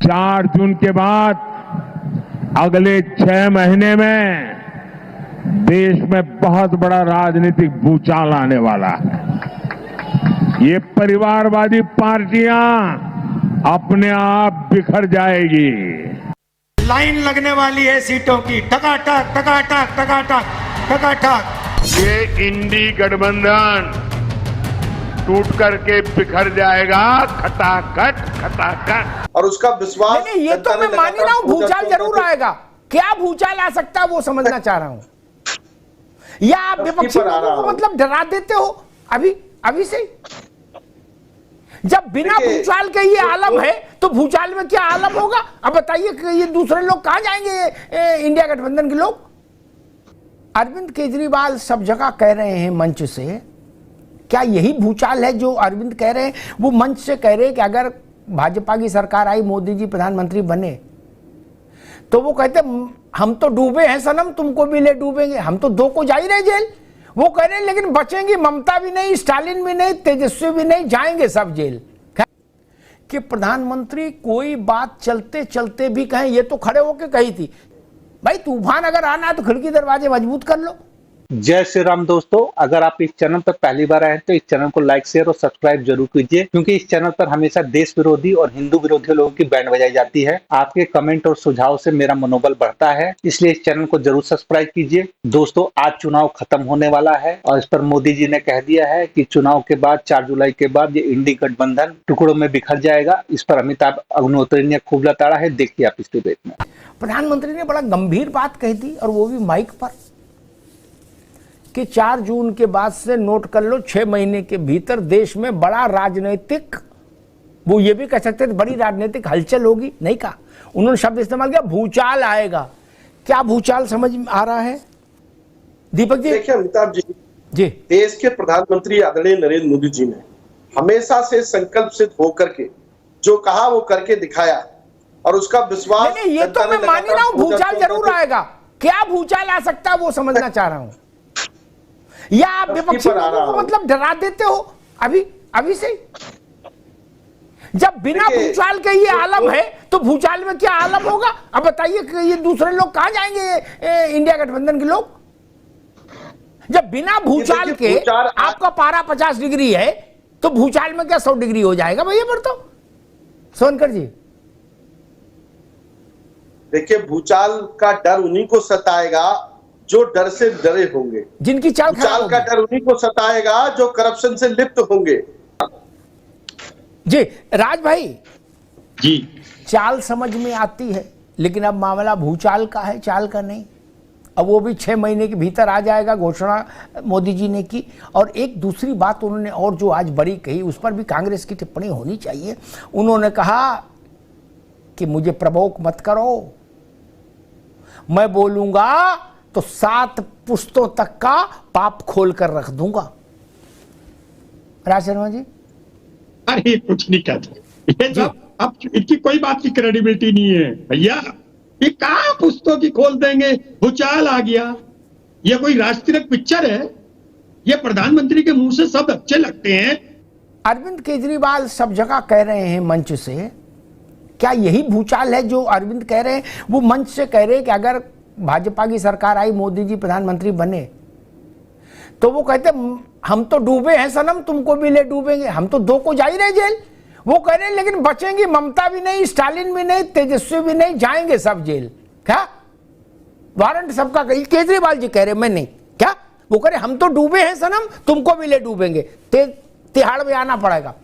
4 जून के बाद अगले 6 महीने में देश में बहुत बड़ा राजनीतिक भूचाल आने वाला है। ये परिवारवादी पार्टियां अपने आप बिखर जाएगी। लाइन लगने वाली है सीटों की, टकाटक टकाटक टकाटक टकाटक। ये इंडी गठबंधन टूट करके बिखर जाएगा, खटाखट खटाखट। और उसका विश्वास नहीं, ये तो मैं मान ही रहा हूं, भूचाल जरूर आएगा। क्या भूचाल आ सकता है वो समझना चाह रहा हूं। या आप विपक्षी लोगों को मतलब डरा देते हो अभी से। जब बिना भूचाल के ये आलम है तो भूचाल में क्या आलम होगा? अब बताइए कि ये दूसरे लोग कहां जाएंगे? इंडिया गठबंधन के लोग। अरविंद केजरीवाल सब जगह कह रहे हैं मंच से, क्या यही भूचाल है जो अरविंद कह रहे हैं? वो मंच से कह रहे हैं कि अगर भाजपा की सरकार आई, मोदी जी प्रधानमंत्री बने, तो वो कहते हम तो डूबे हैं सनम, तुमको भी ले डूबेंगे। हम तो 2 को जा ही रहे जेल। वो कह रहे हैं लेकिन बचेंगी ममता भी नहीं, स्टालिन भी नहीं, तेजस्वी भी नहीं, जाएंगे सब जेल। कि प्रधानमंत्री कोई बात चलते चलते भी कहें, ये तो खड़े होकर कही थी, भाई तूफान अगर आना है तो खिड़की दरवाजे मजबूत कर लो। जय श्री राम दोस्तों, अगर आप इस चैनल पर पहली बार आए हैं तो इस चैनल को लाइक, शेयर और सब्सक्राइब जरूर कीजिए, क्योंकि इस चैनल पर हमेशा देश विरोधी और हिंदू विरोधी लोगों की बैंड बजाई जाती है। आपके कमेंट और सुझाव से मेरा मनोबल बढ़ता है, इसलिए इस चैनल को जरूर सब्सक्राइब कीजिए। दोस्तों, आज चुनाव खत्म होने वाला है और इस पर मोदी जी ने कह दिया है कि चुनाव के बाद 4 जुलाई के बाद ये इंडी गठबंधन टुकड़ों में बिखर जाएगा। इस पर अमिताभ अग्निहोत्री ने खूब लताड़ा है, देखिए आप इस डिबेट में। प्रधानमंत्री ने बड़ा गंभीर बात कही थी, और वो भी माइक पर, कि 4 जून के बाद से नोट कर लो 6 महीने के भीतर देश में बड़ा राजनीतिक, वो ये भी कह सकते थे बड़ी राजनीतिक हलचल होगी, नहीं कहा। उन्होंने शब्द इस्तेमाल किया भूचाल आएगा। क्या भूचाल समझ में आ रहा है दीपक जी? देखिए अमिताभ जी, देश के प्रधानमंत्री आदरणीय नरेंद्र मोदी जी ने हमेशा से संकल्प सिद्ध होकर के जो कहा वो करके दिखाया, और उसका विश्वास नहीं, ये तो मैं मान ही रहा हूं, भूचाल जरूर आएगा। क्या भूचाल आ सकता है वो समझना चाह रहा हूं। या आप विपक्षी लोगों को मतलब डरा देते हो अभी से। जब बिना भूचाल के ये आलम है तो भूचाल में क्या आलम होगा? अब बताइए कि ये दूसरे लोग कहां जाएंगे? इंडिया गठबंधन के लोग। जब बिना भूचाल के आपका पारा 50 डिग्री है तो भूचाल में क्या 100 डिग्री हो जाएगा भैया? फिर तो सोनकर जी देखिए, भूचाल का डर उन्हीं को सताएगा जो डर से डरे होंगे, जिनकी चाल का डर उन्हीं को सताएगा जो करप्शन से लिप्त होंगे। जी राज भाई जी, चाल समझ में आती है, लेकिन अब मामला भूचाल का है, चाल का नहीं। अब वो भी 6 महीने के भीतर आ जाएगा, घोषणा मोदी जी ने की। और एक दूसरी बात उन्होंने और जो आज बड़ी कही, उस पर भी कांग्रेस की टिप्पणी होनी चाहिए। उन्होंने कहा कि मुझे प्रवोक मत करो, मैं बोलूंगा तो 7 पुश्तों तक का पाप खोल कर रख दूंगा। राज शर्मा जी, अरे कुछ नहीं कहते ये सब, अब इनकी कोई बात की क्रेडिबिलिटी नहीं है भैया। ये कहां पुस्तकों की खोल देंगे? भूचाल आ गया। ये कोई राष्ट्रीय पिक्चर है? ये प्रधानमंत्री के मुंह से शब्द अच्छे लगते हैं। अरविंद केजरीवाल सब जगह कह रहे हैं मंच से, क्या यही भूचाल है जो अरविंद कह रहे हैं? वो मंच से कह रहे हैं कि अगर भाजपा की सरकार आई, मोदी जी प्रधानमंत्री बने, तो वो कहते हम तो डूबे हैं सनम, तुमको भी ले डूबेंगे। हम तो 2 को जा ही रहे जेल। वो कह रहे हैं लेकिन बचेंगी ममता भी नहीं, स्टालिन भी नहीं, तेजस्वी भी नहीं, जाएंगे सब जेल। क्या वारंट सबका? केजरीवाल जी कह रहे मैं नहीं। क्या वो कह रहे हम तो डूबे हैं सनम, तुमको भी ले डूबेंगे, तिहाड़ में आना पड़ेगा।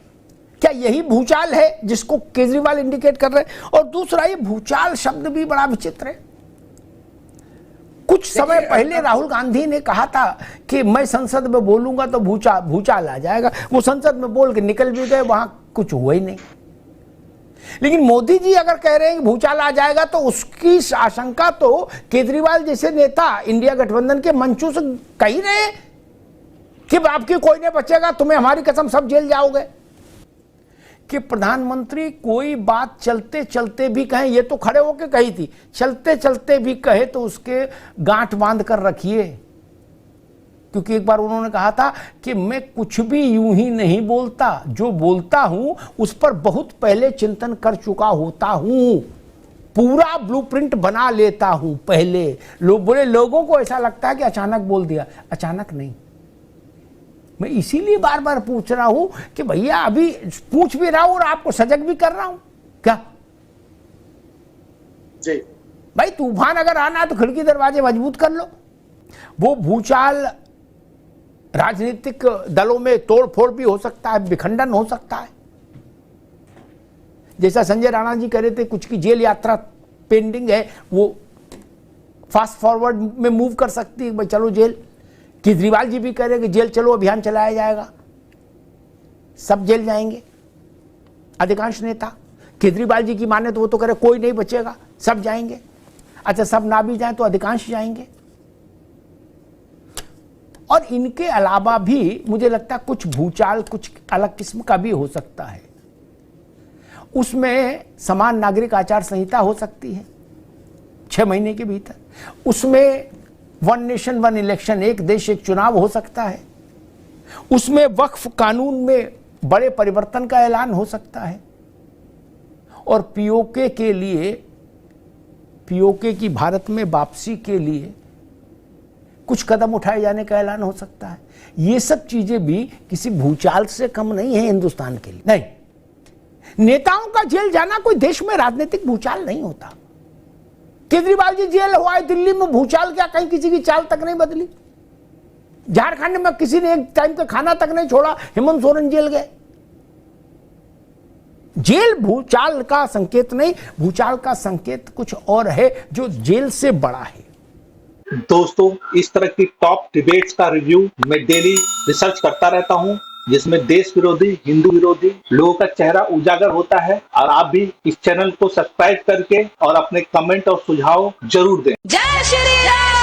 क्या यही भूचाल है जिसको केजरीवाल इंडिकेट कर रहे हैं? और दूसरा, ये भूचाल शब्द भी बड़ा विचित्र है। कुछ समय पहले राहुल गांधी ने कहा था कि मैं संसद में बोलूंगा तो भूचाल आ जाएगा। वो संसद में बोल के निकल भी गए, वहां कुछ हुआ ही नहीं। लेकिन मोदी जी अगर कह रहे हैं कि भूचाल आ जाएगा, तो उसकी आशंका तो केजरीवाल जैसे नेता इंडिया गठबंधन के मंचों से कह रहे हैं कि आपकी कोई नहीं बचेगा, तुम्हें हमारी कसम सब जेल जाओगे। कि प्रधानमंत्री कोई बात चलते चलते भी कहें, ये तो खड़े होकर कही थी, चलते चलते भी कहे तो उसके गांठ बांध कर रखिए। क्योंकि एक बार उन्होंने कहा था कि मैं कुछ भी यूं ही नहीं बोलता, जो बोलता हूं उस पर बहुत पहले चिंतन कर चुका होता हूं, पूरा ब्लूप्रिंट बना लेता हूं पहले। लोग बोले, लोगों को ऐसा लगता है कि अचानक बोल दिया, अचानक नहीं। मैं इसीलिए बार बार पूछ रहा हूं कि भैया अभी पूछ भी रहा हूं और आपको सजग भी कर रहा हूं क्या जी। भाई तूफान अगर आना है तो खिड़की दरवाजे मजबूत कर लो। वो भूचाल राजनीतिक दलों में तोड़फोड़ भी हो सकता है, विखंडन हो सकता है। जैसा संजय राणा जी कह रहे थे, कुछ की जेल यात्रा पेंडिंग है, वो फास्ट फॉरवर्ड में मूव कर सकती है, भाई चलो जेल। केजरीवाल जी भी कह रहे हैं कि जेल चलो अभियान चलाया जाएगा, सब जेल जाएंगे। अधिकांश नेता, केजरीवाल जी की माने तो वो तो कह रहे कोई नहीं बचेगा, सब जाएंगे। अच्छा, सब ना भी जाए तो अधिकांश जाएंगे। और इनके अलावा भी मुझे लगता है कुछ भूचाल कुछ अलग किस्म का भी हो सकता है। उसमें समान नागरिक आचार संहिता हो सकती है 6 महीने के भीतर। उसमें वन नेशन वन इलेक्शन, एक देश एक चुनाव हो सकता है। उसमें वक्फ कानून में बड़े परिवर्तन का ऐलान हो सकता है। और पीओके के लिए, पीओके की भारत में वापसी के लिए कुछ कदम उठाए जाने का ऐलान हो सकता है। ये सब चीजें भी किसी भूचाल से कम नहीं है हिंदुस्तान के लिए। नहीं, नेताओं का जेल जाना कोई देश में राजनीतिक भूचाल नहीं होता। केजरीवाल जी जेल हुआ है दिल्ली में, भूचाल क्या? कहीं किसी की चाल तक नहीं बदली। झारखंड में किसी ने एक टाइम का खाना तक नहीं छोड़ा, हेमंत सोरेन जेल गए। जेल भूचाल का संकेत नहीं, भूचाल का संकेत कुछ और है जो जेल से बड़ा है। दोस्तों, इस तरह की टॉप डिबेट्स का रिव्यू मैं डेली रिसर्च करता रहता हूं, जिसमें देश विरोधी, हिंदू विरोधी लोगों का चेहरा उजागर होता है। और आप भी इस चैनल को सब्सक्राइब करके और अपने कमेंट और सुझाव जरूर दें। जय श्री राम।